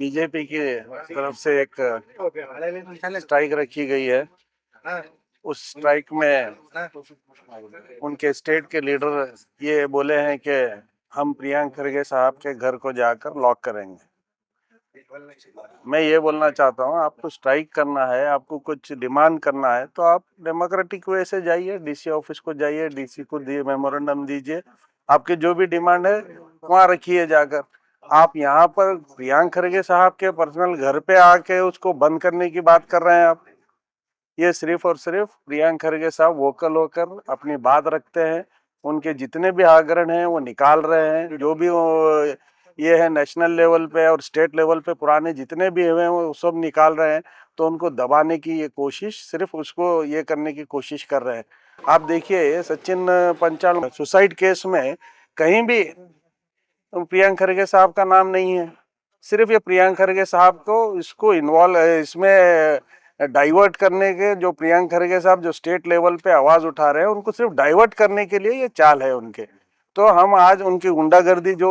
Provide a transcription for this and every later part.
BJP की तरफ से एक स्ट्राइक रखी गई है। उस स्ट्राइक में उनके स्टेट के लीडर ये बोले हैं कि हम प्रियंक खरगे साहब के घर को जाकर लॉक करेंगे। मैं ये बोलना चाहता हूँ, आपको स्ट्राइक करना है, आपको कुछ डिमांड करना है तो आप डेमोक्रेटिक वे से जाइए, डीसी ऑफिस को जाइए, डीसी को मेमोरेंडम दीजिए, आपके जो भी डिमांड है वहाँ रखिए जाकर। आप यहाँ पर प्रियंक खरगे साहब के पर्सनल घर पे आके उसको बंद करने की बात कर रहे हैं। आप ये सिर्फ और सिर्फ प्रियंक खरगे साहब वोकल होकर अपनी बात रखते हैं, उनके जितने भी आग्रह हैं वो निकाल रहे हैं। जो भी ये है नेशनल लेवल पे और स्टेट लेवल पे पुराने जितने भी हुए हैं वो सब निकाल रहे हैं। तो उनको दबाने की ये कोशिश, सिर्फ उसको ये करने की कोशिश कर रहे हैं। आप देखिए सचिन पंचाल सुसाइड केस में कहीं भी प्रियंक खरगे साहब का नाम नहीं है। सिर्फ ये प्रियंक खरगे साहब को इसको इन्वॉल्व इसमें डाइवर्ट करने के, जो प्रियंक खरगे साहब जो स्टेट लेवल पे आवाज उठा रहे हैं उनको सिर्फ डाइवर्ट करने के लिए ये चाल है उनके। तो हम आज उनकी गुंडागर्दी जो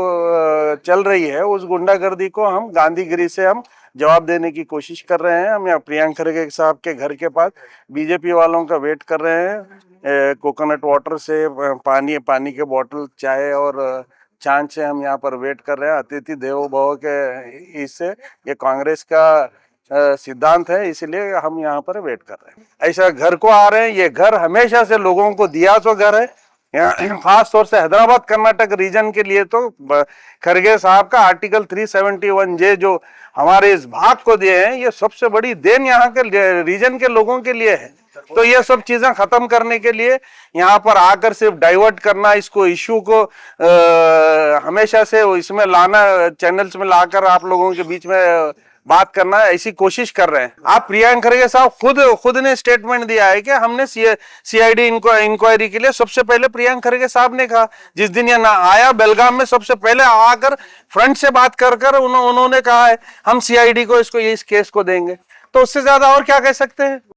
चल रही है उस गुंडागर्दी को हम गांधीगिरी से हम जवाब देने की कोशिश कर रहे हैं। हम यहाँ प्रियंक खरगे साहब के घर के पास बीजेपी वालों का वेट कर रहे हैं। कोकोनट वाटर से पानी के बोतल, चाय और चांद से हम यहाँ पर वेट कर रहे हैं। अतिथि देवो भव के इससे ये कांग्रेस का सिद्धांत है, इसलिए हम यहाँ पर वेट कर रहे हैं। ऐसा घर को आ रहे हैं, ये घर हमेशा से लोगों को दिया तो घर है। यहाँ खास तौर से हैदराबाद कर्नाटक रीजन के लिए तो खरगे साहब का आर्टिकल 371J जो हमारे इस भाग को दिए हैं, ये सबसे बड़ी देन यहाँ के रीजन के लोगों के लिए है। तो ये सब चीजें खत्म करने के लिए यहाँ पर आकर सिर्फ डाइवर्ट करना, इसको इश्यू को हमेशा से इसमें लाना, चैनल्स में लाकर आप लोगों के बीच में बात करना, ऐसी कोशिश कर रहे हैं। आप प्रियंक खरगे साहब खुद ने स्टेटमेंट दिया है कि हमने सीआईडी इंक्वायरी के लिए सबसे पहले प्रियंक खरगे साहब ने कहा, जिस दिन ये ना आया बेलगाम में, सबसे पहले आकर फ्रंट से बात कर उन्होंने कहा है हम सीआईडी को इस केस को देंगे। तो उससे ज्यादा और क्या कह सकते हैं।